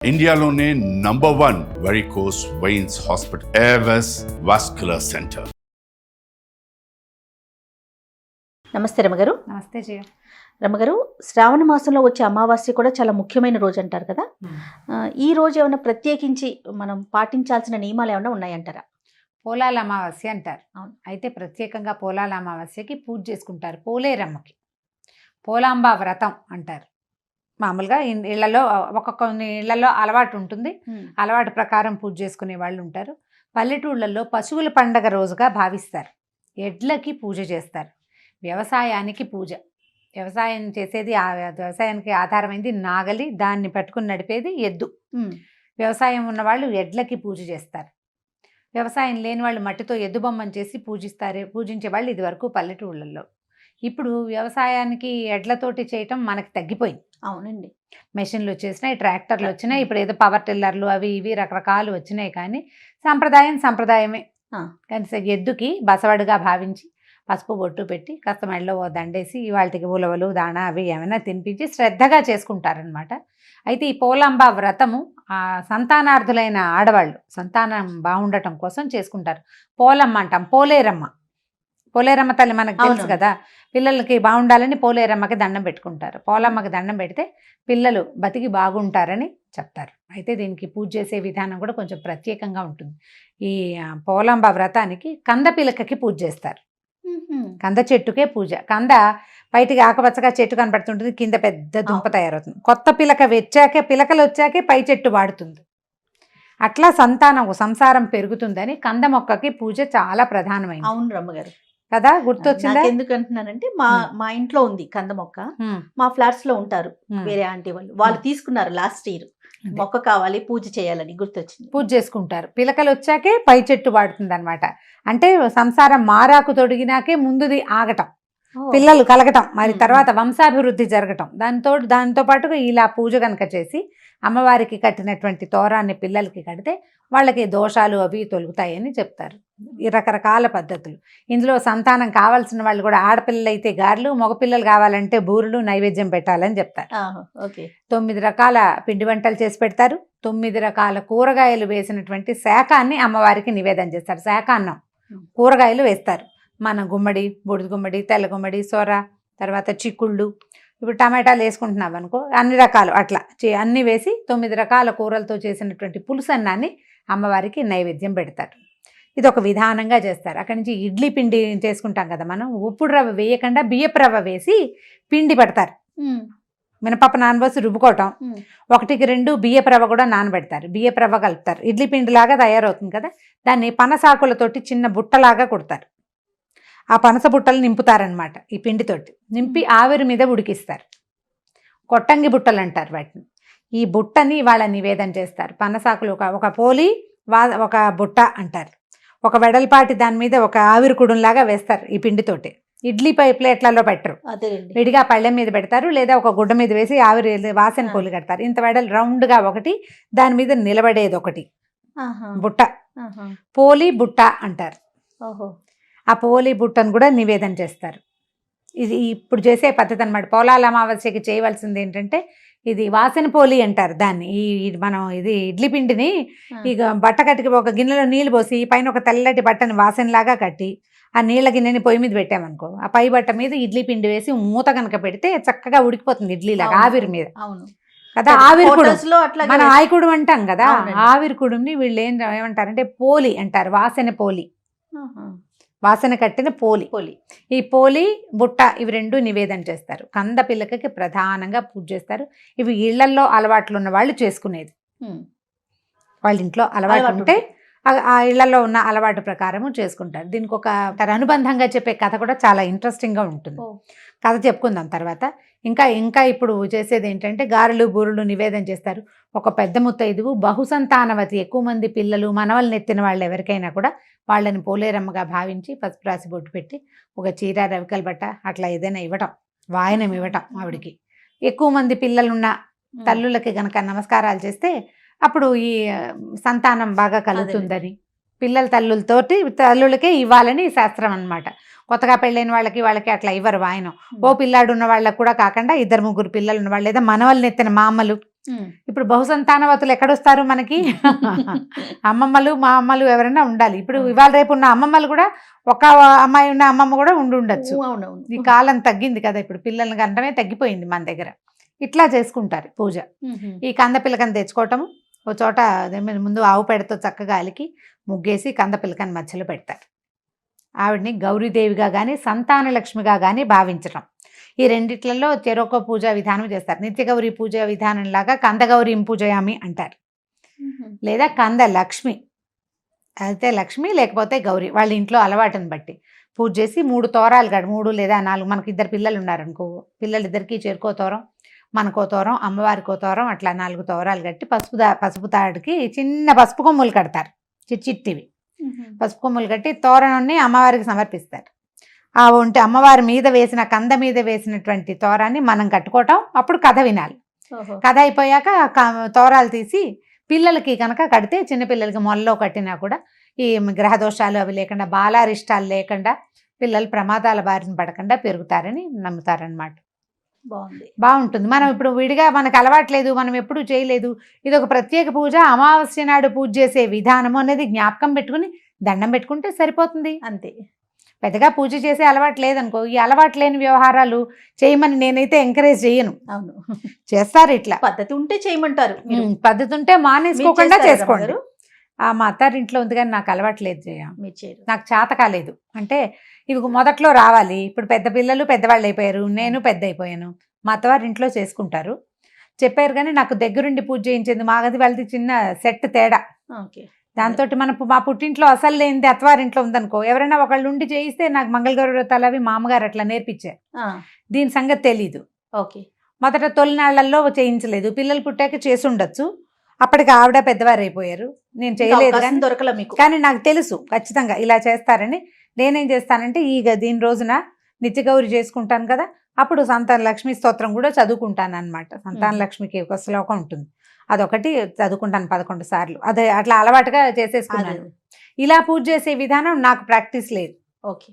ఇండియాలోనే #1 varicose veins hospital Avis vascular centre. నమస్తే రమగారు. నమస్తే జయ. రమగారు, శ్రావణ మాసంలో వచ్చే అమావాస్య కూడా చాలా ముఖ్యమైన రోజు అంటారు కదా. ఈ రోజు ఏమైనా ప్రత్యేకించి మనం పాటించాల్సిన నియమాలు ఏమైనా ఉన్నాయంటారా? పోలాల అమావాస్య అంటారు. అవును. అయితే ప్రత్యేకంగా పోలాల అమావాస్యకి పూజ చేసుకుంటారు. పోలేరమ్మకి పోలాంబ వ్రతం అంటారు. మామూలుగా ఇళ్లలో కొన్ని ఇళ్లలో అలవాటు ఉంటుంది. అలవాటు ప్రకారం పూజ చేసుకునే వాళ్ళు ఉంటారు. పల్లెటూళ్ళల్లో పశువుల పండగ రోజుగా భావిస్తారు. ఎడ్లకి పూజ చేస్తారు. వ్యవసాయానికి పూజ. వ్యవసాయం చేసేది వ్యవసాయానికి ఆధారమైంది నాగలి, దాన్ని పట్టుకుని నడిపేది ఎద్దు. వ్యవసాయం ఉన్నవాళ్ళు ఎడ్లకి పూజ చేస్తారు. వ్యవసాయం లేని వాళ్ళు మట్టితో ఎద్దు బొమ్మను చేసి పూజించే వాళ్ళు ఇదివరకు పల్లెటూళ్ళల్లో. ఇప్పుడు వ్యవసాయానికి ఎడ్లతోటి చేయటం మనకి తగ్గిపోయింది. అవునండి. మెషిన్లు వచ్చేసినాయి, ట్రాక్టర్లు వచ్చినాయి, ఇప్పుడు ఏదో పవర్ టిల్లర్లు అవి ఇవి రకరకాలు వచ్చినాయి. కానీ సంప్రదాయమే. కానీ ఎద్దుకి బసవడుగా భావించి పసుపు బొట్టు పెట్టి కాస్త మెడలో దండేసి వాళ్ళకి ఉలవలు దాణా అవి ఏమైనా తినిపించి శ్రద్ధగా చేసుకుంటారనమాట. అయితే ఈ పోలాంబ వ్రతము సంతానార్థులైన ఆడవాళ్ళు సంతానం బాగుండటం కోసం చేసుకుంటారు. పోలమ్మ అంటాం, పోలేరమ్మ తల్లి మనకు తెలుసు కదా. పిల్లలకి బాగుండాలని పోలేరమ్మకి దండం పెట్టుకుంటారు. పోలమ్మకి దండం పెడితే పిల్లలు బతికి బాగుంటారని చెప్తారు. అయితే దీనికి పూజ చేసే విధానం కూడా కొంచెం ప్రత్యేకంగా ఉంటుంది. ఈ పోలాంబ వ్రతానికి కంద పిలకకి పూజ చేస్తారు. కంద చెట్టుకే పూజ. కంద బయటికి ఆకుపచ్చగా చెట్టు కనపడుతుంటుంది, కింద పెద్ద దుంప తయారవుతుంది. కొత్త పిలకలు వచ్చాకే పై చెట్టు వాడుతుంది. అట్లా సంసారం పెరుగుతుందని కంద మొక్కకి పూజ చాలా ప్రధానమైంది. అవును రమ్మగారు కదా, గుర్తొచ్చిందా? ఎందుకు అంటున్నానంటే మా ఇంట్లో ఉంది కంద మొక్క. మా ఫ్లాట్స్ లో ఉంటారు వేరే ఆంటీ వాళ్ళు తీసుకున్నారు లాస్ట్ ఇయర్. మొక్క కావాలి పూజ చేయాలని గుర్తొచ్చింది. పూజ చేసుకుంటారు. పిలకలు వచ్చాకే పై చెట్టు వాడుతుంది అనమాట. అంటే సంసారం మారాకు తొడిగినాకే ముందుది ఆగటం, పిల్లలు కలగటం, మరి తర్వాత వంశాభివృద్ధి జరగటం. దాంతో పాటుగా ఇలా పూజ కనుక చేసి అమ్మవారికి కట్టినటువంటి తోరాన్ని పిల్లలకి కడితే వాళ్ళకి దోషాలు అవి తొలుగుతాయని చెప్తారు. ఈ రకరకాల పద్ధతులు. ఇందులో సంతానం కావాల్సిన వాళ్ళు కూడా ఆడపిల్లలు అయితే గారెలు, మగపిల్లలు కావాలంటే బూరెలు నైవేద్యం పెట్టాలని చెప్తారు. 9 రకాల పిండి వంటలు చేసి పెడతారు. 9 రకాల కూరగాయలు వేసినటువంటి శాకాన్ని అమ్మవారికి నివేదన చేస్తారు. శాకాన్నం కూరగాయలు వేస్తారు. మన గుమ్మడి, బూడిద గుమ్మడి, తెల్ల గుమ్మడి, సొర, తర్వాత చిక్కుళ్ళు, ఇప్పుడు టమాటాలు వేసుకుంటున్నాం అనుకో, అన్ని రకాలు అట్లా అన్నీ వేసి 9 రకాల కూరలతో చేసినటువంటి పులుసన్నాన్ని అమ్మవారికి నైవేద్యం పెడతారు. ఇది ఒక విధానంగా చేస్తారు. అక్కడి నుంచి ఇడ్లీ పిండి చేసుకుంటాం కదా మనం. ఉప్పుడు రవ్వ వేయకుండా బియ్యపు రవ్వ వేసి పిండి పెడతారు. మినపప్పు నానబోసి రుబ్బుకోవటం, 1కి 2 బియ్యపు రవ్వ కూడా నానబెడతారు. బియ్యపు రవ్వ కలుపుతారు. ఇడ్లీ పిండిలాగా తయారవుతుంది కదా. దాన్ని పనసాకులతోటి చిన్న బుట్టలాగా కుడతారు. ఆ పనస బుట్టలు నింపుతారనమాట. ఈ పిండితోటి నింపి ఆవిరి మీద ఉడికిస్తారు. కొట్టంగి బుట్టలు అంటారు వాటిని. ఈ బుట్టని వాళ్ళ నివేదన చేస్తారు. పనసాకులు ఒక పోలి ఒక బుట్ట అంటారు. ఒక వెడల్పాటి దాని మీద ఒక ఆవిరి కుడుంలాగా వేస్తారు ఈ పిండితోటి. ఇడ్లీ ప్లేట్లలో పెట్టరు, విడిగా పళ్ళెం మీద పెడతారు, లేదా ఒక గుడ్డ మీద వేసి ఆవిరి వాసన పోలి కడతారు. ఇంత వెడల్ రౌండ్గా ఒకటి, దాని మీద నిలబడేది ఒకటి బుట్ట. పోలి బుట్ట అంటారు. ఆ పోలి బుట్టను కూడా నివేదన చేస్తారు. ఇది ఇప్పుడు చేసే పద్ధతి అనమాట. పోలాల అమావాస్యకి చేయవలసింది ఏంటంటే ఇది వాసన పోలి అంటారు దాన్ని. మనం ఇడ్లీ పిండిని ఇక బట్ట కట్టికి ఒక గిన్నెలో నీళ్ళు పోసి పైన ఒక తెల్లటి బట్టని వాసనలాగా కట్టి ఆ నీళ్ళ గిన్నెని పొయ్యి మీద పెట్టామనుకో, ఆ పై బట్ట మీద ఇడ్లీ పిండి వేసి మూత కనుక పెడితే చక్కగా ఉడికిపోతుంది ఇడ్లీలాగా ఆవిరి మీద. కదా, ఆవిరి కుడు మనం ఆయకుడు అంటాం కదా. ఆవిరి కుడుని వీళ్ళు ఏమంటారంటే పోలి అంటారు. వాసన పోలి, వాసన కట్టిన పోలి. ఈ పోలి బుట్ట ఇవి 2 నివేదన చేస్తారు. కంద పిల్లకకి ప్రధానంగా పూజ చేస్తారు. ఇవి ఇళ్లల్లో అలవాట్లు ఉన్న వాళ్ళు చేసుకునేది. వాళ్ళ ఇంట్లో అలవాటు ఉంటే ఆ ఇళ్లలో ఉన్న అలవాటు ప్రకారము చేసుకుంటారు. దీనికి ఒక అనుబంధంగా చెప్పే కథ కూడా చాలా ఇంట్రెస్టింగ్గా ఉంటుంది. కథ చెప్పుకుందాం తర్వాత. ఇంకా ఇప్పుడు చేసేది ఏంటంటే గారెలు బూరెలు నివేదన చేస్తారు. ఒక పెద్ద ముత్తైదువు బహుసంతానవతి, ఎక్కువ మంది పిల్లలు మనవల్ని ఎత్తిన వాళ్ళు ఎవరికైనా కూడా వాళ్ళని పోలేరమ్మగా భావించి పసుపు రాసి బొట్టు పెట్టి ఒక చీర, రవికల బట్ట అట్లా ఏదైనా ఇవ్వటం, వాయనం ఇవ్వటం. ఆవిడికి ఎక్కువ మంది పిల్లలున్న తల్లులకి గనక నమస్కారాలు చేస్తే అప్పుడు ఈ సంతానం బాగా కలుగుతుందని, పిల్లల తల్లులకే ఇవ్వాలని శాస్త్రం అన్నమాట. కొత్తగా పెళ్ళైన వాళ్ళకి అట్లా ఇవ్వరు వాయనం. ఓ పిల్లాడు ఉన్న వాళ్ళకి కూడా కాకుండా 2-3 పిల్లలు ఉన్న వాళ్ళు, లేదా మనవల్ని ఎత్తిన మా అమ్మలు ఇప్పుడు బహుసంతానవతులు ఎక్కడొస్తారు మనకి? అమ్మమ్మలు మా అమ్మలు ఎవరైనా ఉండాలి. ఇప్పుడు ఇవాళ రేపు ఉన్న అమ్మమ్మలు కూడా ఒక అమ్మాయి ఉన్న అమ్మమ్మ కూడా ఉండొచ్చు. అవునవును. ఈ కాలం తగ్గింది కదా, ఇప్పుడు పిల్లల్ని గంటమే తగ్గిపోయింది మన దగ్గర. ఇట్లా చేసుకుంటారు పూజ. ఈ కంద పిల్లకని తెచ్చుకోవటము, ఒక చోట ముందు ఆవు పెడతో చక్కగా అలికి ముగ్గేసి కంద పిల్లకని మధ్యలో పెడతారు. ఆవిడ్ని గౌరీదేవిగా కానీ సంతానలక్ష్మిగా కానీ భావించటం. ఈ రెండిట్లలో చెరొక పూజా విధానం చేస్తారు. నిత్యగౌరీ పూజా విధానం లాగా కందగౌరీ పూజయామి అంటారు, లేదా కంద లక్ష్మి అయితే లక్ష్మి లేకపోతే గౌరీ, వాళ్ళ ఇంట్లో అలవాటుని బట్టి పూజ చేసి 3 తోరాలు 3 లేదా 4, మనకి 2 పిల్లలు ఉన్నారనుకో, పిల్లలిద్దరికీ చెరుకో తోరం, మనకో తోరం, అమ్మవారికో తోరం, అట్లా 4 తోరాలు కట్టి పసుపు తాడుకి చిన్న పసుపు కొమ్ములు కడతారు, చిట్టివి పసుపు కొమ్ములు కట్టి తోరణాన్ని అమ్మవారికి సమర్పిస్తారు. ఆ ఒంటి అమ్మవారి మీద వేసిన కంద మీద వేసినటువంటి తోరాన్ని మనం కట్టుకోవటం, అప్పుడు కథ వినాలి. కథ అయిపోయాక తోరాలు తీసి పిల్లలకి కనుక కడితే, చిన్నపిల్లలకి మొల్లో కట్టినా కూడా ఈ గ్రహదోషాలు అవి లేకుండా, బాలారిష్టాలు లేకుండా పిల్లలు ప్రమాదాల బారిన పడకుండా పెరుగుతారని నమ్ముతారనమాట. బాగుంటుంది. మనం ఇప్పుడు విడిగా మనకు అలవాట్లేదు, మనం ఎప్పుడు చేయలేదు, ఇది ఒక ప్రత్యేక పూజ, అమావాస్య నాడు పూజ చేసే విధానము అనేది జ్ఞాపకం పెట్టుకుని దండం పెట్టుకుంటే సరిపోతుంది అంతే. పెద్దగా పూజ చేసే అలవాటు లేదనుకో, ఈ అలవాటు లేని వ్యవహారాలు చేయమని నేనైతే ఎంకరేజ్ చేయను. అవును, చేస్తారు. ఇట్లా పద్ధతి ఉంటే చేయమంటారు, పద్ధతి ఉంటే మానేసుకోకుండా చేసుకోండి. మా అత్తారింట్లో ఉంది కానీ నాకు అలవాటు లేదు చేయ, నాకు చేత కాలేదు. అంటే ఇవి మొదట్లో రావాలి, ఇప్పుడు పెద్ద పిల్లలు పెద్దవాళ్ళు అయిపోయారు, నేను పెద్ద అయిపోయాను, మా అత్తవారి ఇంట్లో చేసుకుంటారు చెప్పారు కానీ నాకు దగ్గరుండి పూజ చేయించేది మా గది వాళ్ళది చిన్న సెట్ తేడా. దాంతో మా పుట్టింట్లో అసలు లేనిది అత్తవారింట్లో ఉందనుకో, ఎవరైనా ఒకళ్ళు ఉండి చేయిస్తే నాకు మంగళగౌరి వ్రతాలు అవి మామగారు అట్లా నేర్పించారు, దీని సంగతి తెలీదు. ఓకే, మొదట తొలినాళ్లలో చేయించలేదు, పిల్లలు పుట్టాక చేసి ఉండొచ్చు, అప్పటికి ఆవిడ పెద్దవారు అయిపోయారు, నేను చేయలేదు కానీ దొరకలే మీకు. కానీ నాకు తెలుసు ఖచ్చితంగా ఇలా చేస్తారని. నేనేం చేస్తానంటే దీని రోజున నిత్యగౌరి చేసుకుంటాను కదా, అప్పుడు సంతాన లక్ష్మి స్తోత్రం కూడా చదువుకుంటాను అనమాట. సంతాన లక్ష్మికి ఒక శ్లోకం ఉంటుంది, అదొకటి చదువుకుంటాను 11 సార్లు. అదే అట్లా అలవాటుగా చేసేసుకున్నాను. ఇలా పూజ చేసే విధానం నాకు ప్రాక్టీస్ లేదు. ఓకే,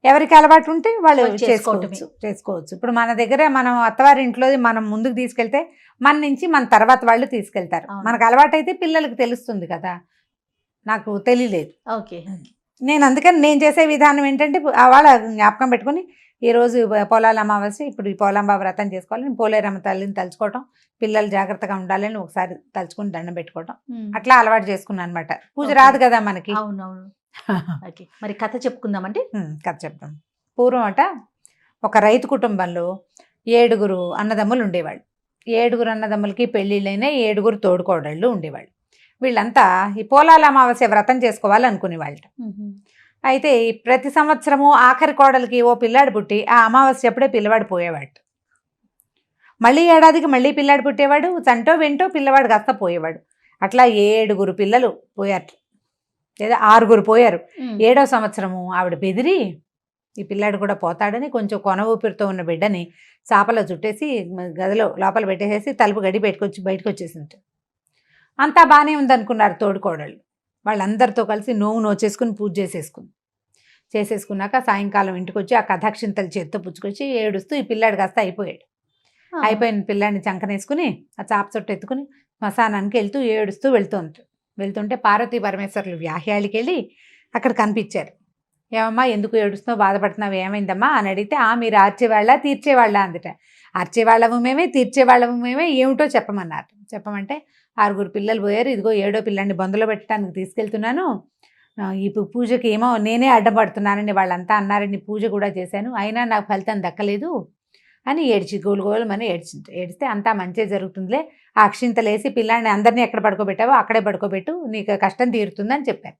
ఎవరికి అలవాటు ఉంటే వాళ్ళు చేసుకోవచ్చు. ఇప్పుడు మన దగ్గర మనం అత్తవారి ఇంట్లో మనం ముందుకు తీసుకెళ్తే మన నుంచి మన తర్వాత వాళ్ళు తీసుకెళ్తారు. మనకు అలవాటు అయితే పిల్లలకి తెలుస్తుంది కదా, నాకు తెలియలేదు. ఓకే, నేను అందుకని నేను చేసే విధానం ఏంటంటే వాళ్ళ జ్ఞాపకం పెట్టుకుని ఈరోజు పోలాల అమావాస్య, ఇప్పుడు ఈ పోలాంబ వ్రతం చేసుకోవాలి, పోలేరమ్మ తల్లిని తలుచుకోవటం, పిల్లలు జాగ్రత్తగా ఉండాలని ఒకసారి తలుచుకుని దండం పెట్టుకోవటం, అట్లా అలవాటు చేసుకున్నాను అనమాట. పూజ రాదు కదా మనకి. అవునవును. మరి కథ చెప్పుకుందామంటే కథ చెప్తాం. పూర్వం ఒక రైతు కుటుంబంలో 7 అన్నదమ్ములు ఉండేవాళ్ళు. 7 అన్నదమ్ములకి పెళ్ళిళ్ళైనా 7 తోడుకోడళ్ళు ఉండేవాళ్ళు. వీళ్ళంతా ఈ పోలాల అమావాస్య వ్రతం చేసుకోవాలనుకునేవాళ్ళు. అయితే ప్రతి సంవత్సరము ఆఖరి కోడలికి ఓ పిల్లాడు పుట్టి ఆ అమావాస్య అప్పుడే పిల్లవాడు పోయేవాడు. మళ్ళీ ఏడాదికి మళ్ళీ పిల్లాడు పుట్టేవాడు, చంటో వెంటో పిల్లవాడు కాస్త పోయేవాడు. అట్లా 7 పిల్లలు పోయారు, లేదా 6 పోయారు. 7వ సంవత్సరము ఆవిడ బెదిరి ఈ పిల్లాడు కూడా పోతాడని కొంచెం కొన ఊపిరితో ఉన్న బిడ్డని చాపలో చుట్టేసి గదిలో లోపల పెట్టేసేసి తలుపు గడి బయటకు వచ్చేసింది. అంతా బాగానే ఉందనుకున్నారు తోడుకోడళ్ళు. వాళ్ళందరితో కలిసి నోచేసుకుని పూజ చేసేసుకున్నాక సాయంకాలం ఇంటికి వచ్చి ఆ కథాక్షింతలు చేత్తో పుచ్చుకొచ్చి ఏడుస్తూ ఈ పిల్లాడు కాస్త అయిపోయిన పిల్లాడిని చంకనేసుకుని ఆ చాప చుట్టూ ఎత్తుకుని శ్మశానానికి ఏడుస్తూ వెళ్తుంటే పార్వతీ పరమేశ్వరులు వ్యాహ్యాళికి వెళ్ళి అక్కడ కనిపించారు. ఏమమ్మా ఎందుకు ఏడుస్తున్నావు, బాధపడుతున్నావు, ఏమైందమ్మా అని అడిగితే, మీరు ఆర్చేవాళ్ళ తీర్చేవాళ్ళ అందుట. ఆర్చేవాళ్ళము మేమే, తీర్చేవాళ్ళము మేమే, ఏమిటో చెప్పమన్నారు. చెప్పమంటే 6 పిల్లలు పోయారు, ఇదిగో 7వ పిల్లాన్ని బొందలో పెట్టడానికి తీసుకెళ్తున్నాను, ఈ పూజకి ఏమో నేనే అడ్డపడుతున్నానని వాళ్ళంతా అన్నారని పూజ కూడా చేశాను, అయినా నాకు ఫలితం దక్కలేదు అని గోలుమని ఏడిస్తే అంతా మంచి జరుగుతుందిలే, ఆ అక్షింతలేసి పిల్లాన్ని అందరినీ ఎక్కడ పడుకోబెట్టావో అక్కడే పడుకోబెట్టు, నీకు కష్టం తీరుతుందని చెప్పారు.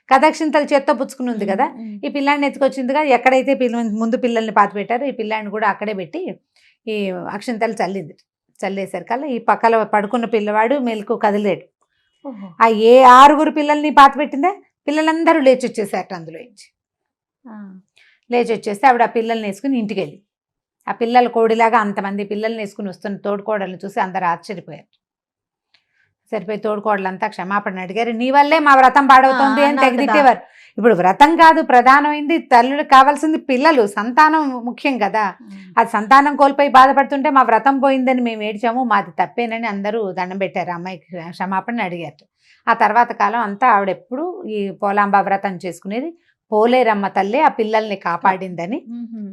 కథాక్షింతలు చేత్తో పుచ్చుకుని ఉంది కదా, ఈ పిల్లాన్ని ఎత్తుకొచ్చిందిగా, ఎక్కడైతే ముందు పిల్లల్ని పాతి పెట్టారో ఈ పిల్లాన్ని కూడా అక్కడే పెట్టి ఈ అక్షింతలు చల్లేసరికల్లా ఈ పక్కల పడుకున్న పిల్లవాడు మెలకు కదిలేడు. ఆ 6 పిల్లల్ని పాతి పెట్టిందే పిల్లలందరూ లేచి వచ్చేసారట. అందులో లేచి వచ్చేస్తే ఆవిడ ఆ పిల్లల్ని వేసుకుని ఇంటికి వెళ్ళి, ఆ పిల్లల కోడిలాగా అంతమంది పిల్లల్ని వేసుకుని వస్తున్న తోడుకోడలను చూసి అందరూ ఆశ్చర్యపోయారు. సరిపోయి తోడుకోడలంతా క్షమాపణ అడిగారు. నీ వల్లే మా వ్రతం పాడవుతుంది అని తెగదిట్టేవారు. ఇప్పుడు వ్రతం కాదు ప్రధానమైంది, తల్లులకు కావాల్సింది పిల్లలు, సంతానం ముఖ్యం కదా. అది సంతానం కోల్పోయి బాధపడుతుంటే మా వ్రతం పోయిందని మేము ఏడ్చాము, మాది తప్పేనని అందరూ దండం పెట్టారు, అమ్మాయికి క్షమాపణ అడిగారు. ఆ తర్వాత కాలం అంతా ఆవిడెప్పుడు ఈ పోలాంబ వ్రతం చేసుకునేది. పోలేరమ్మ తల్లి ఆ పిల్లల్ని కాపాడిందని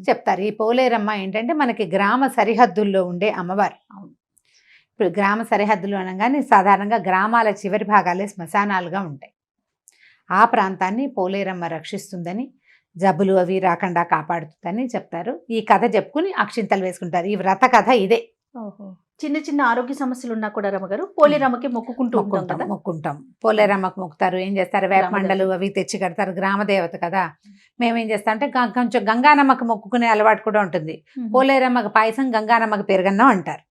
చెప్తారు. ఈ పోలేరమ్మ ఏంటంటే మనకి గ్రామ సరిహద్దుల్లో ఉండే అమ్మవారు. ఇప్పుడు గ్రామ సరిహద్దులు అనగానే సాధారణంగా గ్రామాల చివరి భాగాలే శ్మశానాలుగా ఉంటాయి. ఆ ప్రాంతాన్ని పోలేరమ్మ రక్షిస్తుందని, జబ్బులు అవి రాకుండా కాపాడుతుందని చెప్తారు. ఈ కథ చెప్పుకుని అక్షింతలు వేసుకుంటారు. ఈ వ్రత కథ ఇదే. చిన్న చిన్న ఆరోగ్య సమస్యలు ఉన్నా కూడా రమ్మగారు పోలేరమ్మకి మొక్కుంటాం. పోలేరమ్మకి మొక్కుతారు. ఏం చేస్తారు, వేప మండలు అవి తెచ్చి కడతారు. గ్రామ దేవత కదా. మేమేం చేస్తాం అంటే కొంచెం గంగానమ్మకి మొక్కుకునే అలవాటు కూడా ఉంటుంది. పోలేరమ్మకి పాయసం, గంగానమ్మకి పెరుగన్నం అంటారు.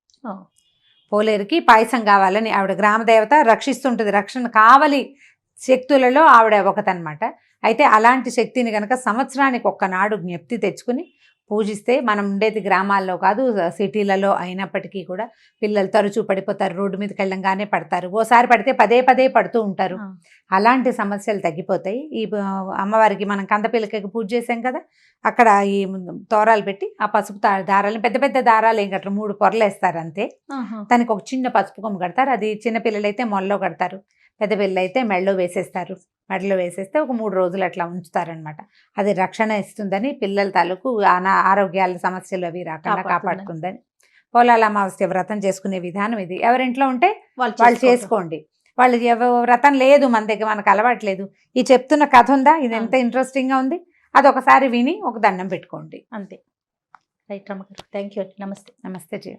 పోలేరుకి పాయసం కావాలని ఆవిడ గ్రామ దేవత రక్షిస్తుంటుంది. రక్షణ కావాలి శక్తులలో ఆవిడ ఒకతనమాట. అయితే అలాంటి శక్తిని కనుక సంవత్సరానికి ఒక్కనాడు జ్ఞప్తి తెచ్చుకుని పూజిస్తే, మనం ఉండేది గ్రామాల్లో కాదు సిటీలలో అయినప్పటికీ కూడా పిల్లలు తరచూ పడిపోతారు, రోడ్డు మీదకి వెళ్ళంగానే పడతారు, ఓసారి పడితే పదే పదే పడుతూ ఉంటారు. అలాంటి సమస్యలు తగ్గిపోతాయి. ఈ అమ్మవారికి మనం కందపిల్లకి పూజ చేసాం కదా, అక్కడ ఈ తోరాలు పెట్టి ఆ పసుపు దారాలను, పెద్ద పెద్ద దారాలు ఏం కట్టరు, 3 పొరలు వేస్తారు అంతే. దానికి ఒక చిన్న పసుపు కొమ్ము కడతారు. అది చిన్న పిల్లలైతే మొల్లో కడతారు, పెద్ద పిల్లలైతే మెడలో వేసేస్తారు. మెడలో వేసేస్తే ఒక 3 రోజులు అట్లా ఉంచుతారనమాట. అది రక్షణ ఇస్తుందని, పిల్లల తాలూకు ఆరోగ్యాల సమస్యలు అవి రాకుండా కాపాడుతుందని. పోలాల అమావాస్య వ్రతం చేసుకునే విధానం ఇది. ఎవరింట్లో ఉంటే వాళ్ళు చేసుకోండి. వాళ్ళు వ్రతం లేదు మన దగ్గర, మనకు అలవాట్లేదు, ఈ చెప్తున్న కథ ఉందా, ఇది ఎంత ఇంట్రెస్టింగ్గా ఉంది, అది ఒకసారి విని ఒక దండం పెట్టుకోండి అంతే. రైట్ రమ్మగారు, థ్యాంక్ యూ. నమస్తే. నమస్తే జీ.